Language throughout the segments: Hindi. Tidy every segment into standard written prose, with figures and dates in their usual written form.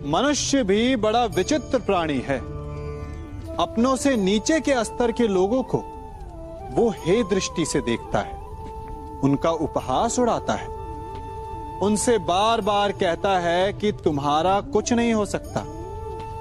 मनुष्य भी बड़ा विचित्र प्राणी है। अपनों से नीचे के स्तर के लोगों को वो हे दृष्टि से देखता है, उनका उपहास उड़ाता है, उनसे बार बार कहता है कि तुम्हारा कुछ नहीं हो सकता,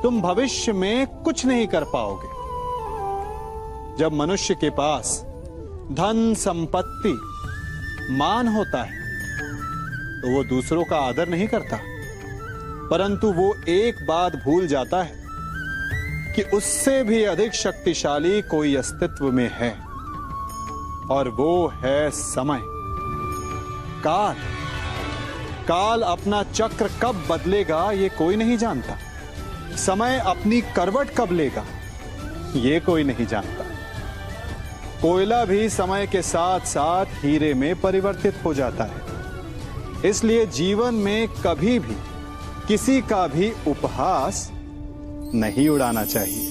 तुम भविष्य में कुछ नहीं कर पाओगे। जब मनुष्य के पास धन, संपत्ति, मान होता है तो वो दूसरों का आदर नहीं करता, परंतु वो एक बात भूल जाता है कि उससे भी अधिक शक्तिशाली कोई अस्तित्व में है, और वो है समय। काल काल अपना चक्र कब बदलेगा ये कोई नहीं जानता। समय अपनी करवट कब लेगा ये कोई नहीं जानता। कोयला भी समय के साथ साथ हीरे में परिवर्तित हो जाता है। इसलिए जीवन में कभी भी किसी का भी उपहास नहीं उड़ाना चाहिए।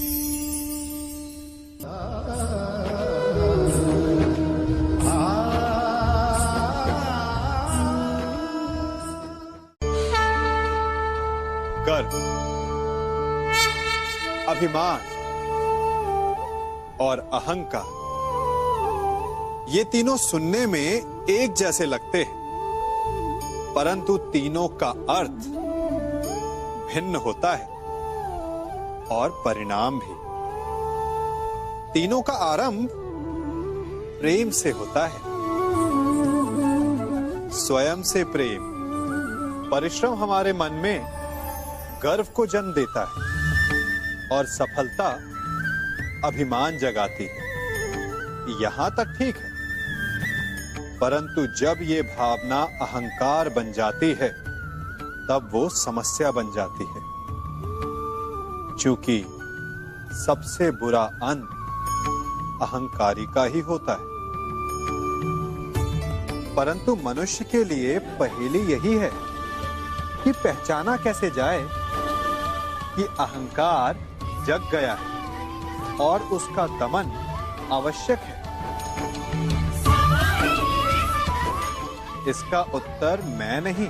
गर्व, अभिमान और अहंकार, ये तीनों सुनने में एक जैसे लगते हैं, परंतु तीनों का अर्थ भिन्न होता है और परिणाम भी। तीनों का आरंभ प्रेम से होता है। स्वयं से प्रेम, परिश्रम हमारे मन में गर्व को जन्म देता है और सफलता अभिमान जगाती है। यहां तक ठीक है, परंतु जब ये भावना अहंकार बन जाती है तब वो समस्या बन जाती है, क्योंकि सबसे बुरा अंत अहंकारी का ही होता है। परंतु मनुष्य के लिए पहेली यही है कि पहचाना कैसे जाए कि अहंकार जग गया है और उसका दमन आवश्यक है। इसका उत्तर मैं नहीं,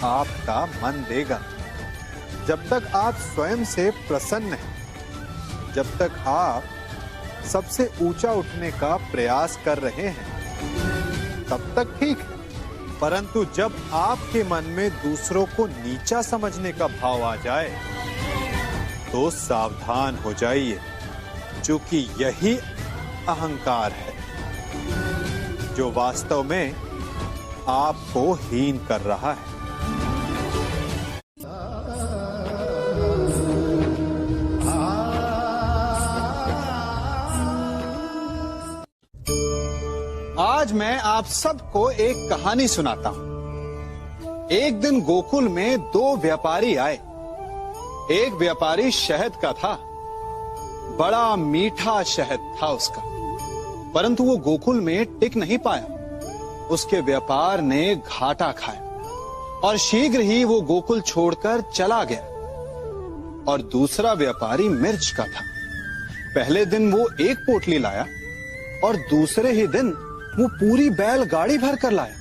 आपका मन देगा। जब तक आप स्वयं से प्रसन्न हैं, जब तक आप सबसे ऊंचा उठने का प्रयास कर रहे हैं, तब तक ठीक है। परंतु जब आपके मन में दूसरों को नीचा समझने का भाव आ जाए तो सावधान हो जाइए, क्योंकि यही अहंकार है जो वास्तव में आपको हीन कर रहा है। आज मैं आप सबको एक कहानी सुनाता हूं। एक दिन गोकुल में दो व्यापारी आए। एक व्यापारी शहद का था, बड़ा मीठा शहद था उसका, परंतु वो गोकुल में टिक नहीं पाया। उसके व्यापार ने घाटा खाया और शीघ्र ही वो गोकुल छोड़कर चला गया। और दूसरा व्यापारी मिर्च का था। पहले दिन वो एक पोटली लाया और दूसरे ही दिन वो पूरी बैलगाड़ी भर कर लाया,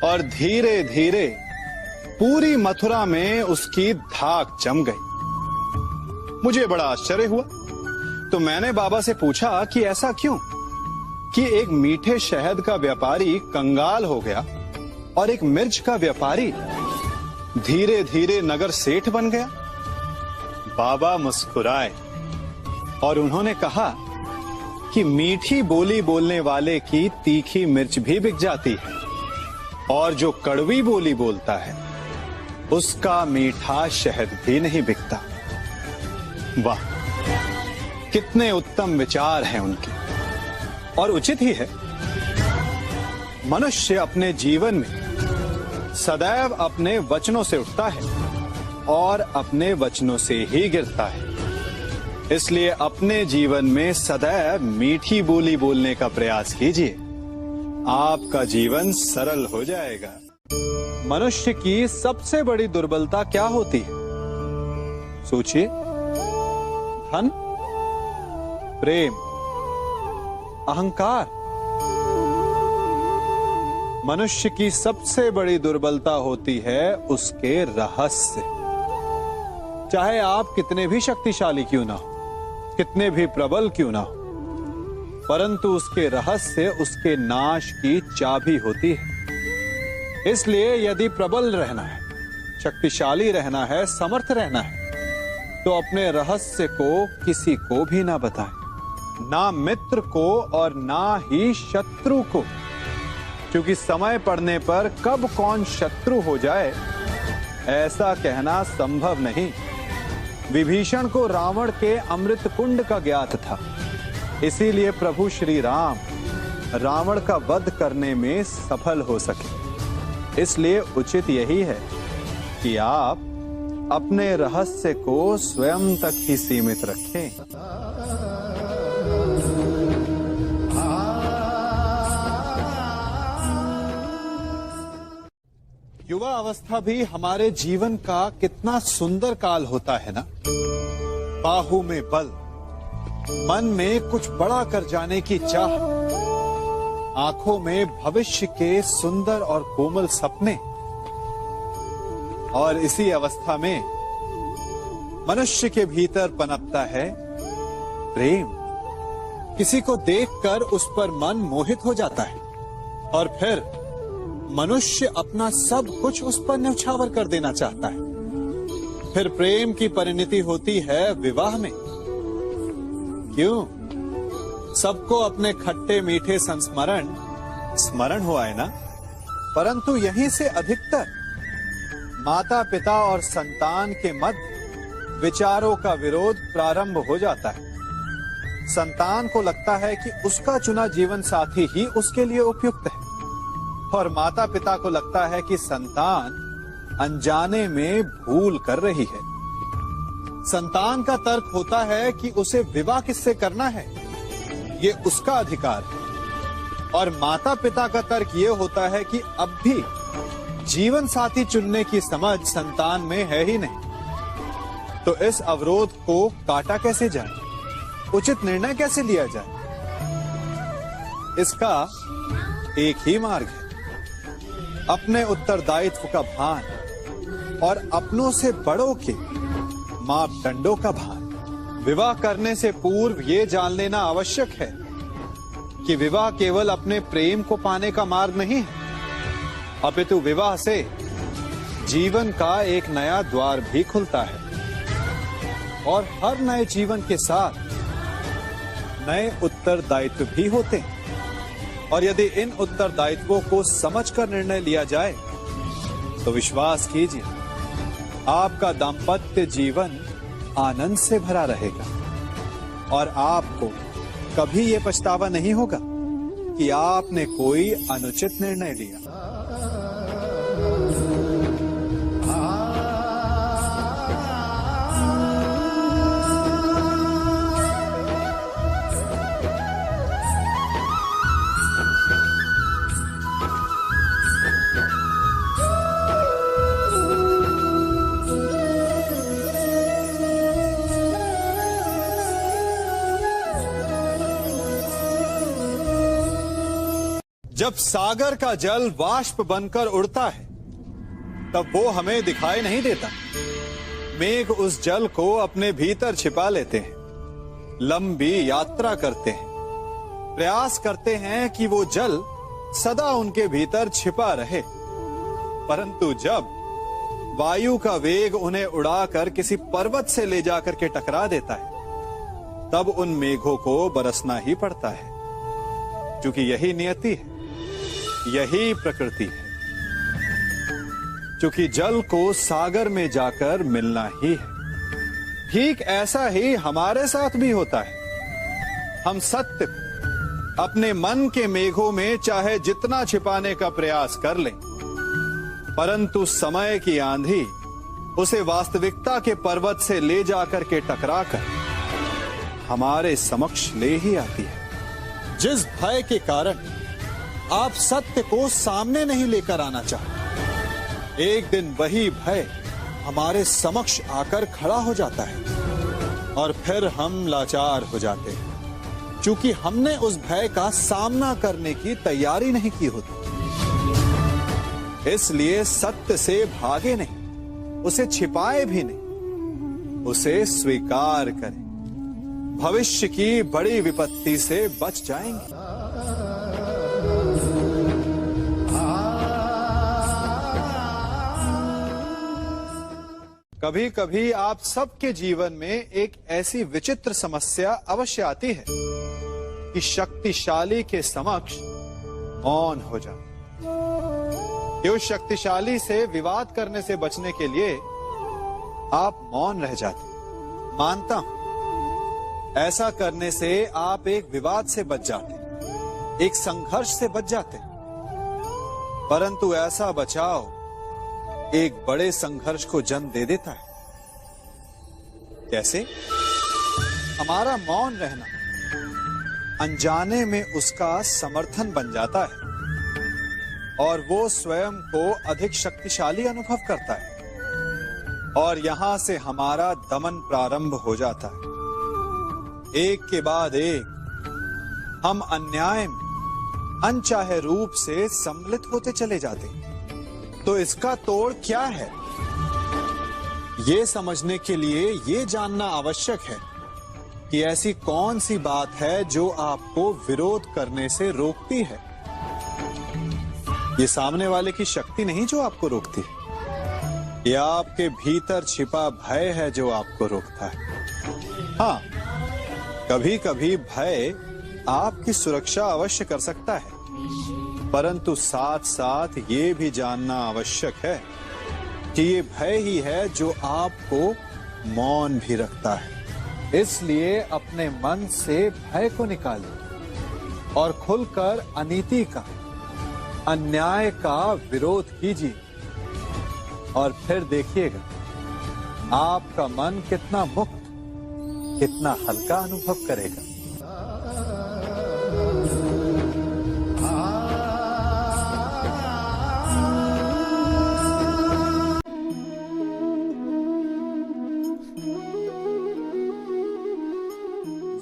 और धीरे धीरे पूरी मथुरा में उसकी धाक जम गई। मुझे बड़ा आश्चर्य हुआ, तो मैंने बाबा से पूछा कि ऐसा क्यों कि एक मीठे शहद का व्यापारी कंगाल हो गया और एक मिर्च का व्यापारी धीरे धीरे नगर सेठ बन गया। बाबा मुस्कुराए और उन्होंने कहा कि मीठी बोली बोलने वाले की तीखी मिर्च भी बिक जाती है, और जो कड़वी बोली बोलता है उसका मीठा शहद भी नहीं बिकता। वाह, कितने उत्तम विचार हैं उनके, और उचित ही है। मनुष्य अपने जीवन में सदैव अपने वचनों से उठता है और अपने वचनों से ही गिरता है। इसलिए अपने जीवन में सदैव मीठी बोली बोलने का प्रयास कीजिए, आपका जीवन सरल हो जाएगा। मनुष्य की सबसे बड़ी दुर्बलता क्या होती है? सोचिए। धन, प्रेम, अहंकार। मनुष्य की सबसे बड़ी दुर्बलता होती है उसके रहस्य। चाहे आप कितने भी शक्तिशाली क्यों ना हो, कितने भी प्रबल क्यों ना हो, परंतु उसके रहस्य उसके नाश की चाबी होती है। इसलिए यदि प्रबल रहना है, शक्तिशाली रहना है, समर्थ रहना है, तो अपने रहस्य को किसी को भी ना बताएं, ना मित्र को और ना ही शत्रु को, क्योंकि समय पड़ने पर कब कौन शत्रु हो जाए ऐसा कहना संभव नहीं। विभीषण को रावण के अमृत कुंड का ज्ञात था, इसीलिए प्रभु श्री राम रावण का वध करने में सफल हो सके। इसलिए उचित यही है कि आप अपने रहस्य को स्वयं तक ही सीमित रखें। युवा अवस्था भी हमारे जीवन का कितना सुंदर काल होता है ना। बाहु में बल, मन में कुछ बड़ा कर जाने की चाह, आंखों में भविष्य के सुंदर और कोमल सपने। और इसी अवस्था में मनुष्य के भीतर पनपता है प्रेम। किसी को देखकर उस पर मन मोहित हो जाता है और फिर मनुष्य अपना सब कुछ उस पर न्यौछावर कर देना चाहता है। फिर प्रेम की परिणति होती है विवाह में। क्यों? सबको अपने खट्टे मीठे संस्मरण स्मरण हुआ है ना। परंतु यहीं से अधिकतर माता पिता और संतान के मध्य विचारों का विरोध प्रारंभ हो जाता है। संतान को लगता है कि उसका चुना जीवन साथी ही उसके लिए उपयुक्त है, और माता पिता को लगता है कि संतान अनजाने में भूल कर रही है। संतान का तर्क होता है कि उसे विवाह किससे करना है, ये उसका अधिकार है, और माता पिता का तर्क ये होता है कि अब भी जीवन साथी चुनने की समझ संतान में है ही नहीं। तो इस अवरोध को काटा कैसे जाए, उचित निर्णय कैसे लिया जाए? इसका एक ही मार्ग है, अपने उत्तरदायित्व का भान और अपनों से बड़ों के मापदंडों का भान। विवाह करने से पूर्व ये जान लेना आवश्यक है कि विवाह केवल अपने प्रेम को पाने का मार्ग नहीं है, अपितु विवाह से जीवन का एक नया द्वार भी खुलता है, और हर नए जीवन के साथ नए उत्तरदायित्व भी होते हैं। और यदि इन उत्तरदायित्वों को समझकर निर्णय लिया जाए तो विश्वास कीजिए, आपका दाम्पत्य जीवन आनंद से भरा रहेगा और आपको कभी ये पछतावा नहीं होगा कि आपने कोई अनुचित निर्णय लिया। जब सागर का जल वाष्प बनकर उड़ता है तब वो हमें दिखाई नहीं देता। मेघ उस जल को अपने भीतर छिपा लेते हैं, लंबी यात्रा करते हैं, प्रयास करते हैं कि वो जल सदा उनके भीतर छिपा रहे। परंतु जब वायु का वेग उन्हें उड़ाकर किसी पर्वत से ले जाकर के टकरा देता है, तब उन मेघों को बरसना ही पड़ता है, क्योंकि यही नियति है, यही प्रकृति है। क्योंकि जल को सागर में जाकर मिलना ही है। ठीक ऐसा ही हमारे साथ भी होता है। हम सत्य को अपने मन के मेघों में चाहे जितना छिपाने का प्रयास कर लें, परंतु समय की आंधी उसे वास्तविकता के पर्वत से ले जाकर के टकराकर हमारे समक्ष ले ही आती है। जिस भय के कारण आप सत्य को सामने नहीं लेकर आना चाहते, एक दिन वही भय हमारे समक्ष आकर खड़ा हो जाता है और फिर हम लाचार हो जाते हैं, क्योंकि हमने उस भय का सामना करने की तैयारी नहीं की होती। इसलिए सत्य से भागे नहीं, उसे छिपाए भी नहीं, उसे स्वीकार करें, भविष्य की बड़ी विपत्ति से बच जाएंगे। कभी कभी आप सबके जीवन में एक ऐसी विचित्र समस्या अवश्य आती है कि शक्तिशाली के समक्ष मौन हो जाए। कि उस शक्तिशाली से विवाद करने से बचने के लिए आप मौन रह जाते। मानता हूं, ऐसा करने से आप एक विवाद से बच जाते, एक संघर्ष से बच जाते, परंतु ऐसा बचाव एक बड़े संघर्ष को जन्म दे देता है। कैसे? हमारा मौन रहना अनजाने में उसका समर्थन बन जाता है और वो स्वयं को अधिक शक्तिशाली अनुभव करता है और यहां से हमारा दमन प्रारंभ हो जाता है। एक के बाद एक हम अन्याय में अनचाहे रूप से सम्मिलित होते चले जाते हैं। तो इसका तोड़ क्या है? ये समझने के लिए ये जानना आवश्यक है कि ऐसी कौन सी बात है जो आपको विरोध करने से रोकती है। ये सामने वाले की शक्ति नहीं जो आपको रोकती है, ये आपके भीतर छिपा भय है जो आपको रोकता है। हाँ, कभी कभी भय आपकी सुरक्षा अवश्य कर सकता है, परंतु साथ साथ ये भी जानना आवश्यक है कि ये भय ही है जो आपको मौन भी रखता है। इसलिए अपने मन से भय को निकालिए और खुलकर अनीति का, अन्याय का विरोध कीजिए और फिर देखिएगा आपका मन कितना मुक्त, कितना हल्का अनुभव करेगा।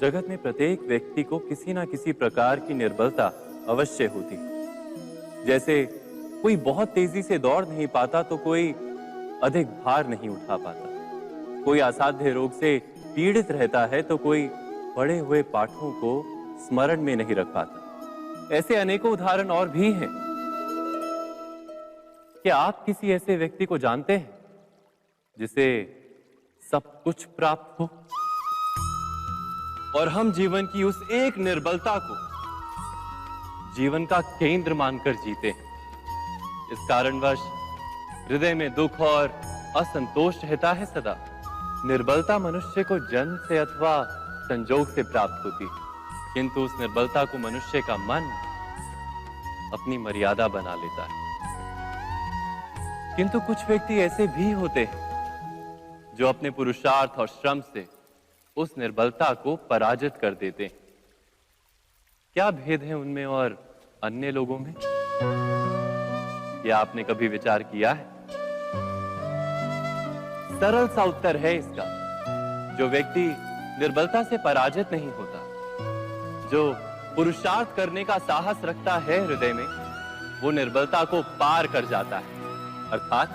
जगत में प्रत्येक व्यक्ति को किसी ना किसी प्रकार की निर्बलता अवश्य होती है। जैसे कोई बहुत तेजी से दौड़ नहीं पाता तो कोई अधिक भार नहीं उठा पाता, कोई असाध्य रोग से पीड़ित रहता है तो कोई पढ़े हुए पाठों को स्मरण में नहीं रख पाता। ऐसे अनेकों उदाहरण और भी हैं। क्या आप किसी ऐसे व्यक्ति को जानते हैं जिसे सब कुछ प्राप्त हो और हम जीवन की उस एक निर्बलता को जीवन का केंद्र मानकर जीते हैं? इस कारणवश हृदय में दुख और असंतोष रहता है सदा। निर्बलता मनुष्य को जन्म से अथवा संजोग से प्राप्त होती है, किंतु उस निर्बलता को मनुष्य का मन अपनी मर्यादा बना लेता है। किंतु कुछ व्यक्ति ऐसे भी होते हैं जो अपने पुरुषार्थ और श्रम से उस निर्बलता को पराजित कर देते हैं। क्या भेद है उनमें और अन्य लोगों में? क्या आपने कभी विचार किया है? सरल सा उत्तर है इसका। जो व्यक्ति निर्बलता से पराजित नहीं होता, जो पुरुषार्थ करने का साहस रखता है हृदय में, वो निर्बलता को पार कर जाता है। अर्थात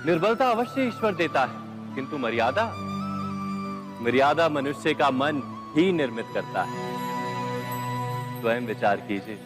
निर्बलता अवश्य ईश्वर देता है, किंतु मर्यादा मनुष्य का मन ही निर्मित करता है। स्वयं विचार कीजिए।